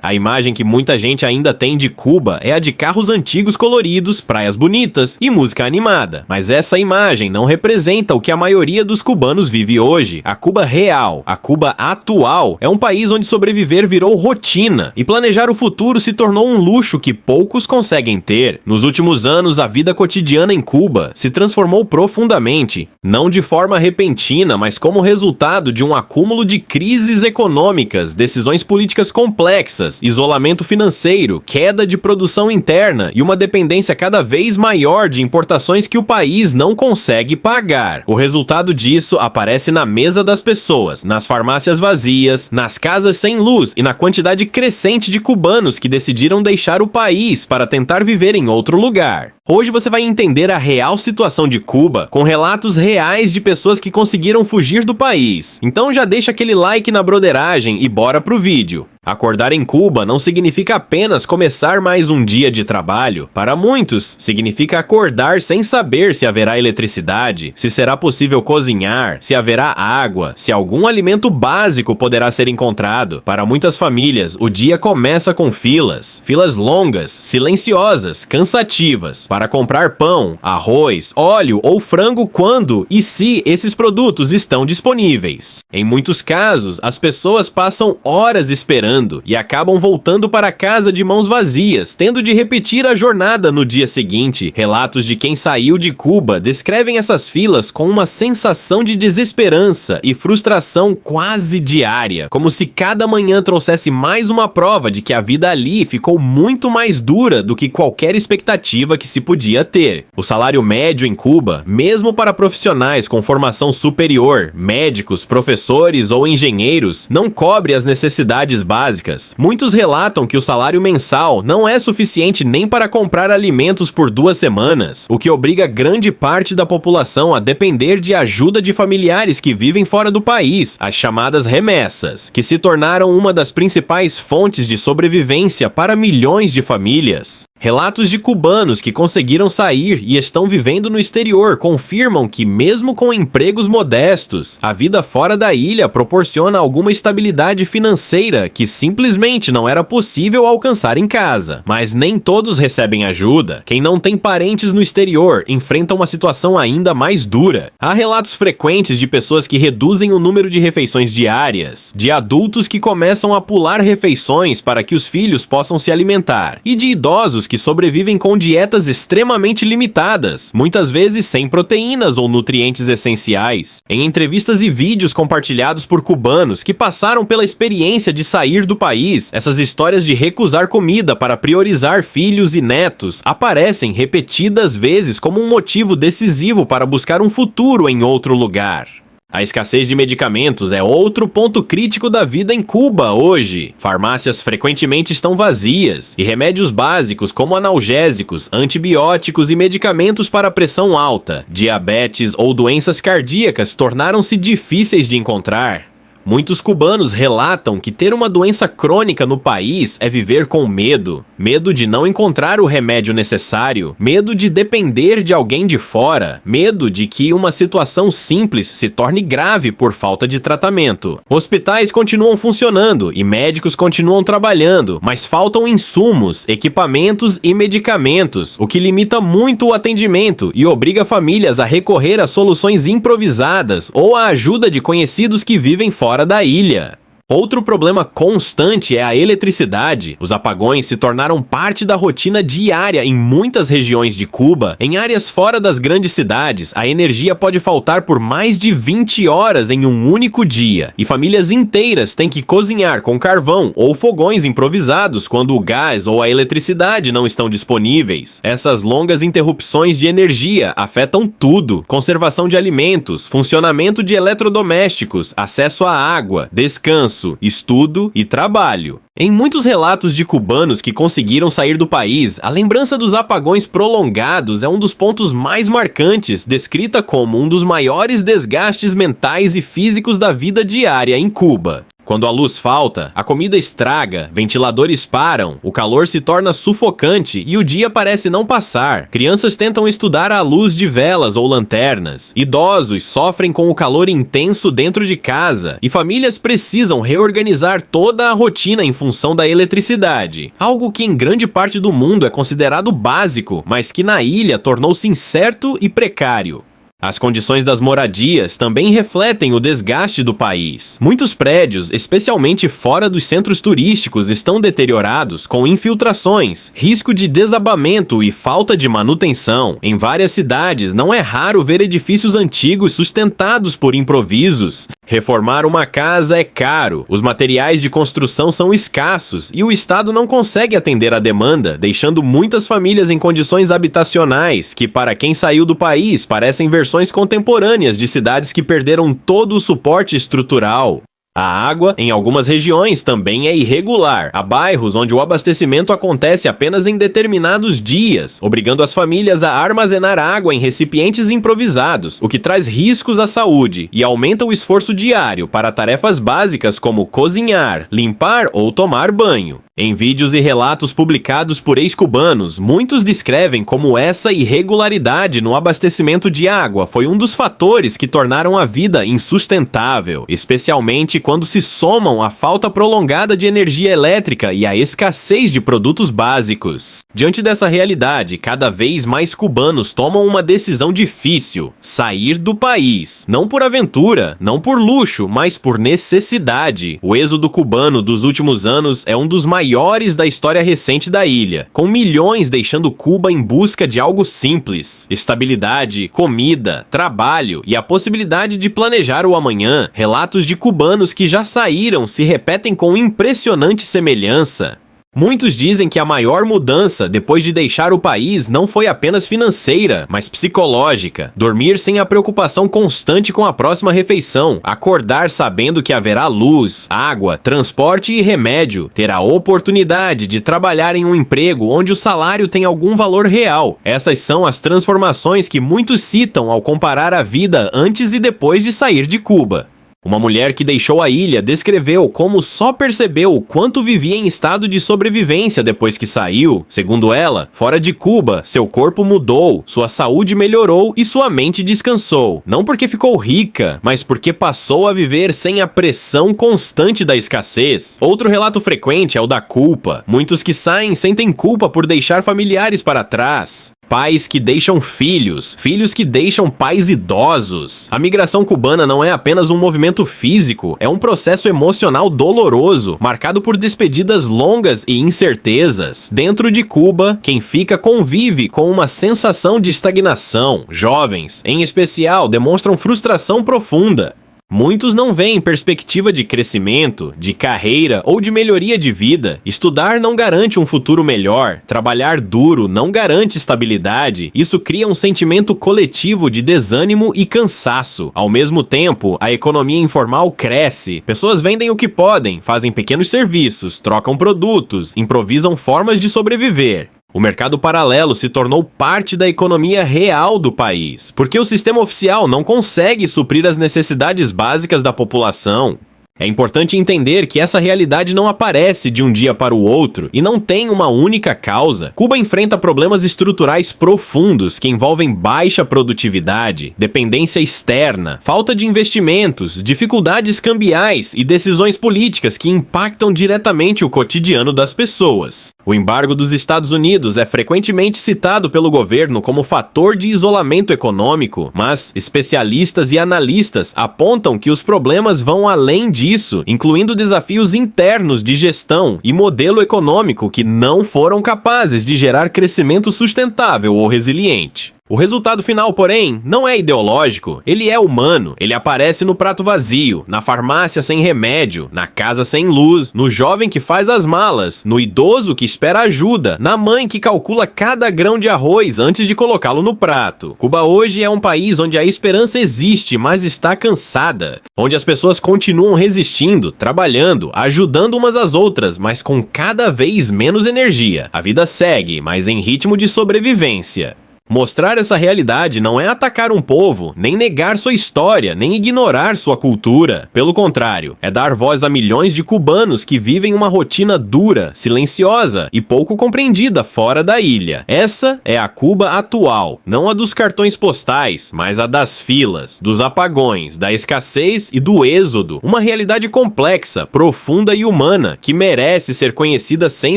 A imagem que muita gente ainda tem de Cuba é a de carros antigos coloridos, praias bonitas e música animada. Mas essa imagem não representa o que a maioria dos cubanos vive hoje. A Cuba real, a Cuba atual, é um país onde sobreviver virou rotina e planejar o futuro se tornou um luxo que poucos conseguem ter. Nos últimos anos, a vida cotidiana em Cuba se transformou profundamente, não de forma repentina, mas como resultado de um acúmulo de crises econômicas, decisões políticas complexas, isolamento financeiro, queda de produção interna e uma dependência cada vez maior de importações que o país não consegue pagar. O resultado disso aparece na mesa das pessoas, nas farmácias vazias, nas casas sem luz e na quantidade crescente de cubanos que decidiram deixar o país para tentar viver em outro lugar. Hoje você vai entender a real situação de Cuba com relatos reais de pessoas que conseguiram fugir do país. Então já deixa aquele like na broderagem e bora pro vídeo. Acordar em Cuba não significa apenas começar mais um dia de trabalho. Para muitos, significa acordar sem saber se haverá eletricidade, se será possível cozinhar, se haverá água, se algum alimento básico poderá ser encontrado. Para muitas famílias, o dia começa com filas longas, silenciosas, cansativas, para comprar pão, arroz, óleo ou frango quando e se esses produtos estão disponíveis. Em muitos casos, as pessoas passam horas esperando e acabam voltando para casa de mãos vazias, tendo de repetir a jornada no dia seguinte. Relatos de quem saiu de Cuba descrevem essas filas com uma sensação de desesperança e frustração quase diária, como se cada manhã trouxesse mais uma prova de que a vida ali ficou muito mais dura do que qualquer expectativa que se podia ter. O salário médio em Cuba, mesmo para profissionais com formação superior, médicos, professores ou engenheiros, não cobre as necessidades básicas. Muitos relatam que o salário mensal não é suficiente nem para comprar alimentos por 2 semanas, o que obriga grande parte da população a depender de ajuda de familiares que vivem fora do país, as chamadas remessas, que se tornaram uma das principais fontes de sobrevivência para milhões de famílias. Relatos de cubanos que conseguiram sair e estão vivendo no exterior confirmam que, mesmo com empregos modestos, a vida fora da ilha proporciona alguma estabilidade financeira que simplesmente não era possível alcançar em casa. Mas nem todos recebem ajuda. Quem não tem parentes no exterior enfrenta uma situação ainda mais dura. Há relatos frequentes de pessoas que reduzem o número de refeições diárias, de adultos que começam a pular refeições para que os filhos possam se alimentar, e de idosos que sobrevivem com dietas extremamente limitadas, muitas vezes sem proteínas ou nutrientes essenciais. Em entrevistas e vídeos compartilhados por cubanos que passaram pela experiência de sair do país, essas histórias de recusar comida para priorizar filhos e netos aparecem repetidas vezes como um motivo decisivo para buscar um futuro em outro lugar. A escassez de medicamentos é outro ponto crítico da vida em Cuba hoje. Farmácias frequentemente estão vazias e remédios básicos como analgésicos, antibióticos e medicamentos para pressão alta, diabetes ou doenças cardíacas tornaram-se difíceis de encontrar. Muitos cubanos relatam que ter uma doença crônica no país é viver com medo. Medo de não encontrar o remédio necessário, medo de depender de alguém de fora, medo de que uma situação simples se torne grave por falta de tratamento. Hospitais continuam funcionando e médicos continuam trabalhando, mas faltam insumos, equipamentos e medicamentos, o que limita muito o atendimento e obriga famílias a recorrer a soluções improvisadas ou à ajuda de conhecidos que vivem fora da ilha. Outro problema constante é a eletricidade. Os apagões se tornaram parte da rotina diária em muitas regiões de Cuba. Em áreas fora das grandes cidades, a energia pode faltar por mais de 20 horas em um único dia, e famílias inteiras têm que cozinhar com carvão ou fogões improvisados quando o gás ou a eletricidade não estão disponíveis. Essas longas interrupções de energia afetam tudo: conservação de alimentos, funcionamento de eletrodomésticos, acesso à água, descanso, estudo e trabalho. Em muitos relatos de cubanos que conseguiram sair do país, a lembrança dos apagões prolongados é um dos pontos mais marcantes, descrita como um dos maiores desgastes mentais e físicos da vida diária em Cuba. Quando a luz falta, a comida estraga, ventiladores param, o calor se torna sufocante e o dia parece não passar. Crianças tentam estudar à luz de velas ou lanternas. Idosos sofrem com o calor intenso dentro de casa e famílias precisam reorganizar toda a rotina em função da eletricidade. Algo que em grande parte do mundo é considerado básico, mas que na ilha tornou-se incerto e precário. As condições das moradias também refletem o desgaste do país. Muitos prédios, especialmente fora dos centros turísticos, estão deteriorados com infiltrações, risco de desabamento e falta de manutenção. Em várias cidades, não é raro ver edifícios antigos sustentados por improvisos. Reformar uma casa é caro, os materiais de construção são escassos e o Estado não consegue atender a demanda, deixando muitas famílias em condições habitacionais que, para quem saiu do país, parecem versões contemporâneas de cidades que perderam todo o suporte estrutural. A água, em algumas regiões, também é irregular. Há bairros onde o abastecimento acontece apenas em determinados dias, obrigando as famílias a armazenar água em recipientes improvisados, o que traz riscos à saúde e aumenta o esforço diário para tarefas básicas como cozinhar, limpar ou tomar banho. Em vídeos e relatos publicados por ex-cubanos, muitos descrevem como essa irregularidade no abastecimento de água foi um dos fatores que tornaram a vida insustentável, especialmente quando se somam a falta prolongada de energia elétrica e a escassez de produtos básicos. Diante dessa realidade, cada vez mais cubanos tomam uma decisão difícil: sair do país. Não por aventura, não por luxo, mas por necessidade. O êxodo cubano dos últimos anos é um dos maiores da história recente da ilha, com milhões deixando Cuba em busca de algo simples: estabilidade, comida, trabalho e a possibilidade de planejar o amanhã. Relatos de cubanos que já saíram se repetem com impressionante semelhança. Muitos dizem que a maior mudança depois de deixar o país não foi apenas financeira, mas psicológica. Dormir sem a preocupação constante com a próxima refeição, acordar sabendo que haverá luz, água, transporte e remédio, ter a oportunidade de trabalhar em um emprego onde o salário tem algum valor real. Essas são as transformações que muitos citam ao comparar a vida antes e depois de sair de Cuba. Uma mulher que deixou a ilha descreveu como só percebeu o quanto vivia em estado de sobrevivência depois que saiu. Segundo ela, fora de Cuba, seu corpo mudou, sua saúde melhorou e sua mente descansou. Não porque ficou rica, mas porque passou a viver sem a pressão constante da escassez. Outro relato frequente é o da culpa. Muitos que saem sentem culpa por deixar familiares para trás. Pais que deixam filhos, filhos que deixam pais idosos. A migração cubana não é apenas um movimento físico, é um processo emocional doloroso, marcado por despedidas longas e incertezas. Dentro de Cuba, quem fica convive com uma sensação de estagnação. Jovens, em especial, demonstram frustração profunda. Muitos não veem perspectiva de crescimento, de carreira ou de melhoria de vida. Estudar não garante um futuro melhor. Trabalhar duro não garante estabilidade. Isso cria um sentimento coletivo de desânimo e cansaço. Ao mesmo tempo, a economia informal cresce. Pessoas vendem o que podem, fazem pequenos serviços, trocam produtos, improvisam formas de sobreviver. O mercado paralelo se tornou parte da economia real do país, porque o sistema oficial não consegue suprir as necessidades básicas da população. É importante entender que essa realidade não aparece de um dia para o outro e não tem uma única causa. Cuba enfrenta problemas estruturais profundos que envolvem baixa produtividade, dependência externa, falta de investimentos, dificuldades cambiais e decisões políticas que impactam diretamente o cotidiano das pessoas. O embargo dos Estados Unidos é frequentemente citado pelo governo como fator de isolamento econômico, mas especialistas e analistas apontam que os problemas vão além disso, incluindo desafios internos de gestão e modelo econômico que não foram capazes de gerar crescimento sustentável ou resiliente. O resultado final, porém, não é ideológico, ele é humano. Ele aparece no prato vazio, na farmácia sem remédio, na casa sem luz, no jovem que faz as malas, no idoso que espera ajuda, na mãe que calcula cada grão de arroz antes de colocá-lo no prato. Cuba hoje é um país onde a esperança existe, mas está cansada. Onde as pessoas continuam resistindo, trabalhando, ajudando umas às outras, mas com cada vez menos energia. A vida segue, mas em ritmo de sobrevivência. Mostrar essa realidade não é atacar um povo, nem negar sua história, nem ignorar sua cultura. Pelo contrário, é dar voz a milhões de cubanos que vivem uma rotina dura, silenciosa e pouco compreendida fora da ilha. Essa é a Cuba atual, não a dos cartões postais, mas a das filas, dos apagões, da escassez e do êxodo. Uma realidade complexa, profunda e humana que merece ser conhecida sem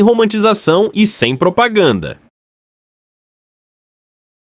romantização e sem propaganda.